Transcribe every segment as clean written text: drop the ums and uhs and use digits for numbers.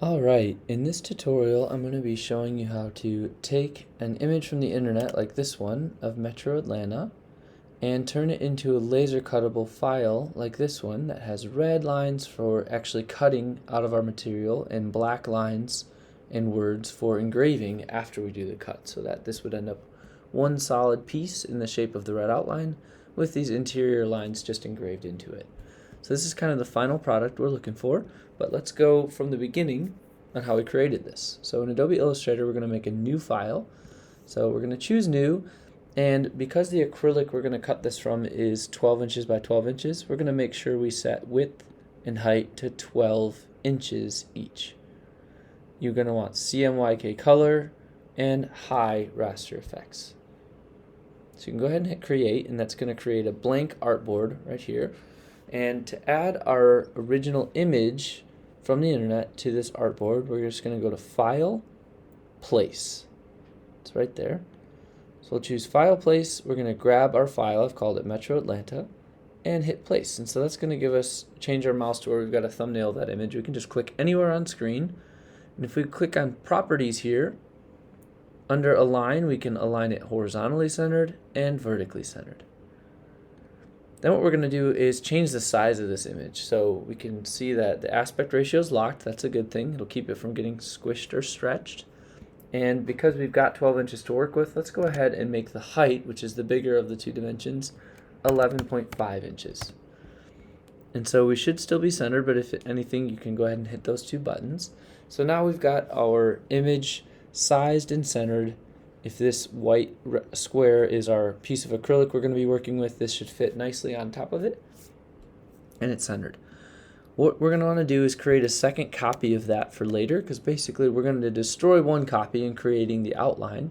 Alright, in this tutorial I'm going to be showing you how to take an image from the internet like this one of Metro Atlanta and turn it into a laser cuttable file like this one that has red lines for actually cutting out of our material and black lines and words for engraving after we do the cut, so that this would end up one solid piece in the shape of the red outline with these interior lines just engraved into it. So this is kind of the final product we're looking for, but let's go from the beginning on how we created this. So in Adobe Illustrator, we're going to make a new file. So we're going to choose new, and because the acrylic we're going to cut this from is 12 inches by 12 inches, we're going to make sure we set width and height to 12 inches each. You're going to want CMYK color and high raster effects. So you can go ahead and hit create, and that's going to create a blank artboard right here. And to add our original image from the internet to this artboard, we're just going to go to File, Place. It's right there. So we'll choose File, Place. We're going to grab our file, I've called it Metro Atlanta, and hit Place. And so that's going to give us, change our mouse to where we've got a thumbnail of that image. We can just click anywhere on screen. And if we click on Properties here, under Align, we can align it horizontally centered and vertically centered. Then what we're going to do is change the size of this image. So we can see that the aspect ratio is locked. That's a good thing. It'll keep it from getting squished or stretched. And because we've got 12 inches to work with, let's go ahead and make the height, which is the bigger of the two dimensions, 11.5 inches. And so we should still be centered, but if anything, you can go ahead and hit those two buttons. So now we've got our image sized and centered. If this white square is our piece of acrylic we're going to be working with, this should fit nicely on top of it, and it's centered. What we're going to want to do is create a second copy of that for later, because basically we're going to destroy one copy in creating the outline,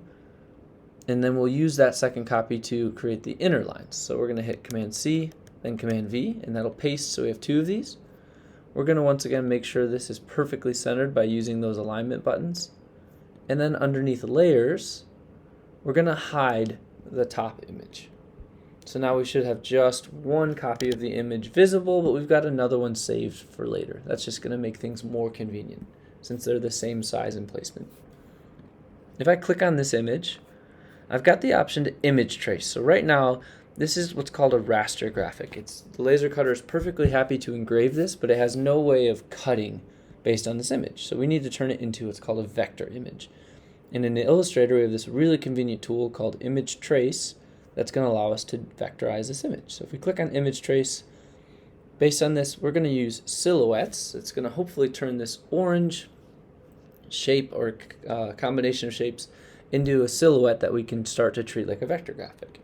and then we'll use that second copy to create the inner lines. So we're going to hit Command C, then Command V, and that'll paste, so we have two of these. We're going to once again make sure this is perfectly centered by using those alignment buttons, and then underneath layers, we're going to hide the top image. So now we should have just one copy of the image visible, but we've got another one saved for later. That's just going to make things more convenient since they're the same size and placement. If I click on this image, I've got the option to image trace. So right now, this is what's called a raster graphic. The laser cutter is perfectly happy to engrave this, but it has no way of cutting based on this image. So we need to turn it into what's called a vector image. And in the Illustrator, we have this really convenient tool called Image Trace that's going to allow us to vectorize this image. So if we click on Image Trace, based on this, we're going to use silhouettes. It's going to hopefully turn this orange shape or combination of shapes into a silhouette that we can start to treat like a vector graphic.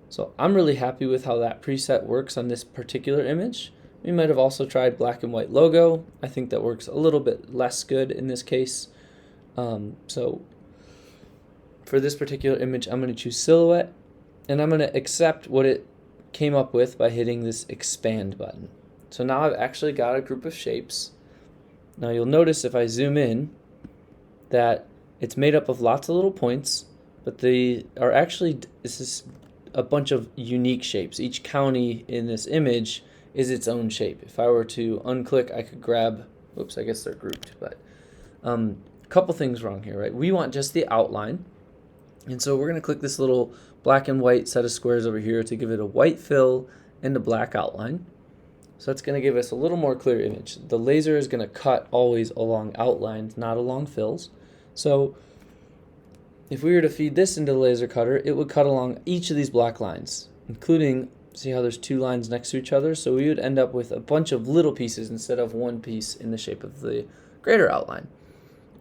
So I'm really happy with how that preset works on this particular image. We might have also tried black and white logo. I think that works a little bit less good in this case. So for this particular image, I'm going to choose silhouette, and I'm going to accept what it came up with by hitting this expand button. So now I've actually got a group of shapes. Now you'll notice if I zoom in that it's made up of lots of little points, but they are actually, this is a bunch of unique shapes. Each county in this image is its own shape. If I were to unclick, I could grab, oops, I guess they're grouped, but couple things wrong here, right? We want just the outline, and so we're going to click this little black and white set of squares over here to give it a white fill and a black outline. So that's going to give us a little more clear image. The laser is going to cut always along outlines, not along fills. So if we were to feed this into the laser cutter, it would cut along each of these black lines, including, see how there's two lines next to each other? So we would end up with a bunch of little pieces instead of one piece in the shape of the greater outline.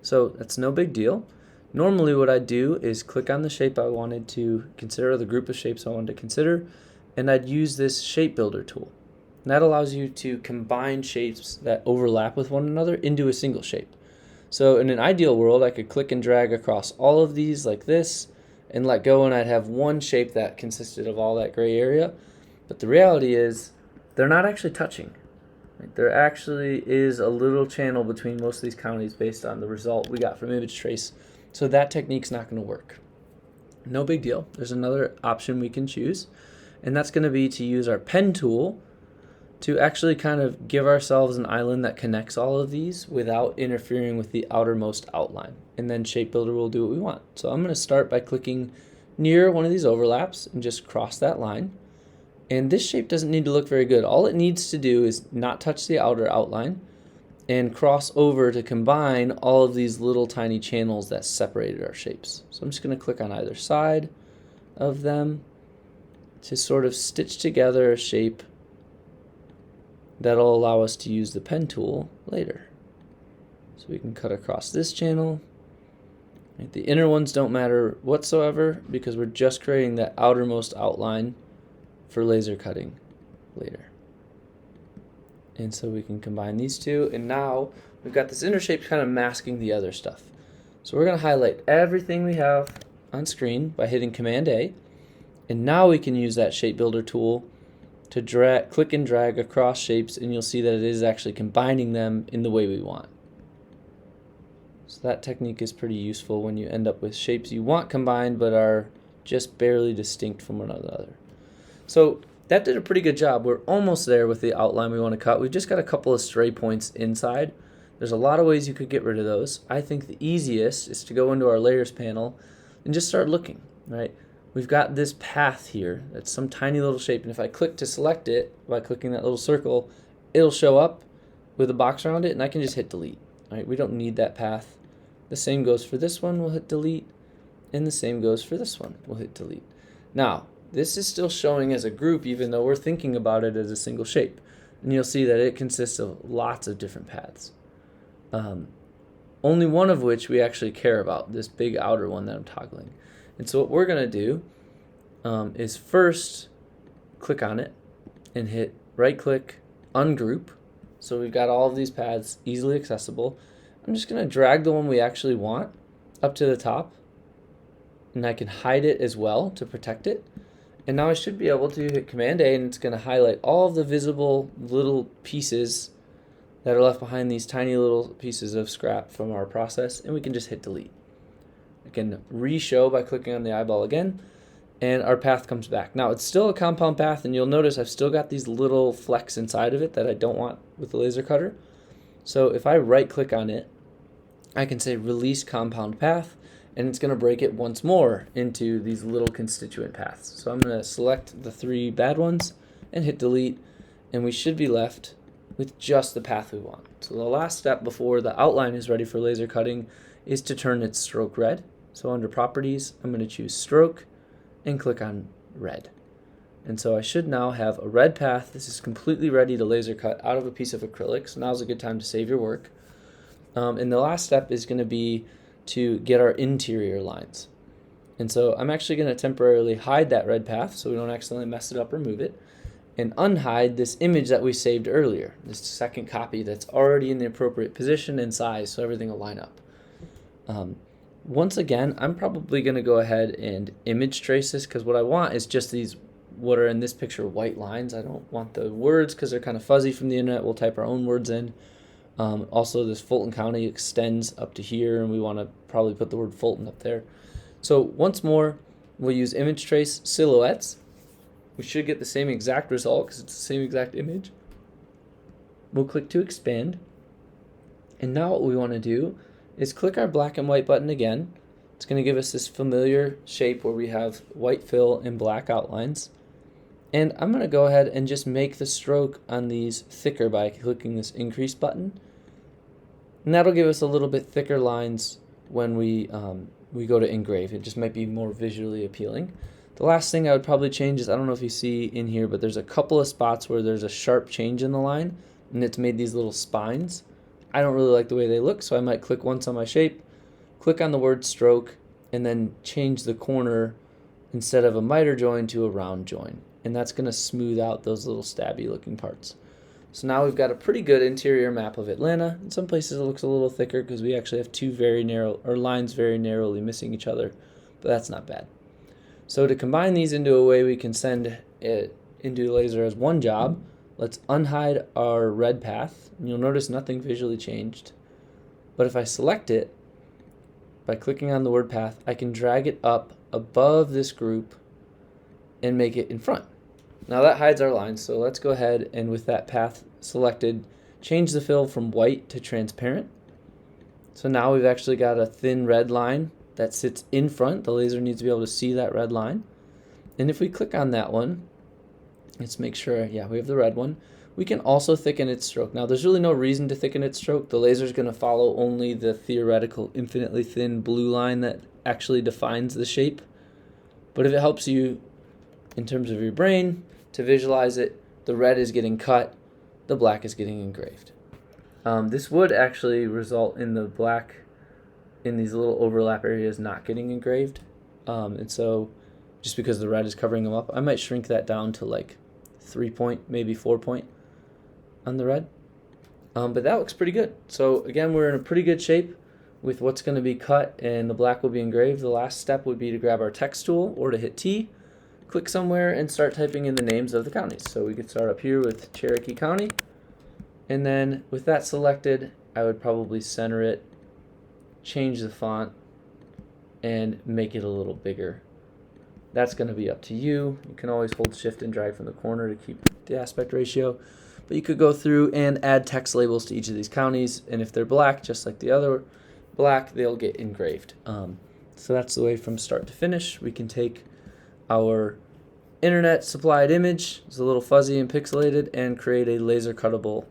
So that's no big deal. Normally what I'd do is click on the shape I wanted to consider, or the group of shapes I wanted to consider, and I'd use this shape builder tool. And that allows you to combine shapes that overlap with one another into a single shape. So in an ideal world, I could click and drag across all of these like this and let go, and I'd have one shape that consisted of all that gray area. But the reality is they're not actually touching. There actually is a little channel between most of these counties based on the result we got from image trace. So that technique's not going to work. No big deal. There's another option we can choose, and that's going to be to use our pen tool to actually kind of give ourselves an island that connects all of these without interfering with the outermost outline. And then Shape Builder will do what we want. So I'm going to start by clicking near one of these overlaps and just cross that line. And this shape doesn't need to look very good. All it needs to do is not touch the outer outline and cross over to combine all of these little tiny channels that separated our shapes. So I'm just going to click on either side of them to sort of stitch together a shape that'll allow us to use the pen tool later. So we can cut across this channel. The inner ones don't matter whatsoever because we're just creating that outermost outline for laser cutting later. And so we can combine these two, and now we've got this inner shape kind of masking the other stuff. So we're going to highlight everything we have on screen by hitting Command A, and now we can use that Shape Builder tool to click and drag across shapes, and you'll see that it is actually combining them in the way we want. So that technique is pretty useful when you end up with shapes you want combined but are just barely distinct from one another. So that did a pretty good job. We're almost there with the outline we want to cut. We've just got a couple of stray points inside. There's a lot of ways you could get rid of those. I think the easiest is to go into our layers panel and just start looking, right? We've got this path here. That's some tiny little shape, and if I click to select it by clicking that little circle, it'll show up with a box around it, and I can just hit delete. Right? We don't need that path. The same goes for this one, we'll hit delete, and the same goes for this one, we'll hit delete. Now, this is still showing as a group even though we're thinking about it as a single shape. And you'll see that it consists of lots of different paths. Only one of which we actually care about, this big outer one that I'm toggling. And so what we're going to do is first click on it and hit right click, ungroup. So we've got all of these paths easily accessible. I'm just going to drag the one we actually want up to the top, and I can hide it as well to protect it. And now I should be able to hit Command A, and it's going to highlight all of the visible little pieces that are left behind, these tiny little pieces of scrap from our process, and we can just hit delete. I can re-show by clicking on the eyeball again, and our path comes back. Now it's still a compound path, and you'll notice I've still got these little flecks inside of it that I don't want with the laser cutter. So if I right click on it, I can say release compound path, and it's going to break it once more into these little constituent paths. So I'm going to select the 3 bad ones and hit delete, and we should be left with just the path we want. So the last step before the outline is ready for laser cutting is to turn its stroke red. So under properties, I'm going to choose stroke and click on red. And so I should now have a red path. This is completely ready to laser cut out of a piece of acrylic. So now's a good time to save your work. And the last step is going to be to get our interior lines. And so I'm actually going to temporarily hide that red path so we don't accidentally mess it up or move it, and unhide this image that we saved earlier, this second copy that's already in the appropriate position and size so everything will line up. Once again, I'm probably going to go ahead and image trace this because what I want is just these, what are in this picture, white lines. I don't want the words because they're kind of fuzzy from the internet. We'll type our own words in. Also, this Fulton County extends up to here, and we want to probably put the word Fulton up there. So once more, we'll use image trace silhouettes. We should get the same exact result because it's the same exact image. We'll click to expand. And now what we want to do is click our black and white button again. It's going to give us this familiar shape where we have white fill and black outlines. And I'm going to go ahead and just make the stroke on these thicker by clicking this increase button. And that'll give us a little bit thicker lines when we go to engrave. It just might be more visually appealing. The last thing I would probably change is, I don't know if you see in here, but there's a couple of spots where there's a sharp change in the line, and it's made these little spines. I don't really like the way they look, so I might click once on my shape, click on the word stroke, and then change the corner instead of a miter join to a round join. And that's going to smooth out those little stabby looking parts. So now we've got a pretty good interior map of Atlanta. In some places it looks a little thicker because we actually have two very narrow, or lines very narrowly missing each other, but that's not bad. So to combine these into a way we can send it into laser as one job, let's unhide our red path. And you'll notice nothing visually changed. But if I select it, by clicking on the word path, I can drag it up above this group and make it in front. Now that hides our lines, so let's go ahead and with that path selected, change the fill from white to transparent. So now we've actually got a thin red line that sits in front. The laser needs to be able to see that red line. And if we click on that one, let's make sure, yeah, we have the red one. We can also thicken its stroke. Now there's really no reason to thicken its stroke. The laser is going to follow only the theoretical infinitely thin blue line that actually defines the shape. But if it helps you in terms of your brain to visualize it, the red is getting cut, the black is getting engraved. This would actually result in the black in these little overlap areas not getting engraved. And so just because the red is covering them up, I might shrink that down to like 3 point, maybe 4 point on the red. But that looks pretty good. So again, we're in a pretty good shape with what's going to be cut and the black will be engraved. The last step would be to grab our text tool or to hit T, click somewhere and start typing in the names of the counties. So we could start up here with Cherokee County. And then with that selected, I would probably center it, change the font, and make it a little bigger. That's going to be up to you. You can always hold shift and drag from the corner to keep the aspect ratio. But you could go through and add text labels to each of these counties, and if they're black, just like the other black, they'll get engraved. So that's the way from start to finish. We can take our internet supplied image, it's a little fuzzy and pixelated, and create a laser cuttable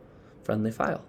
friendly file.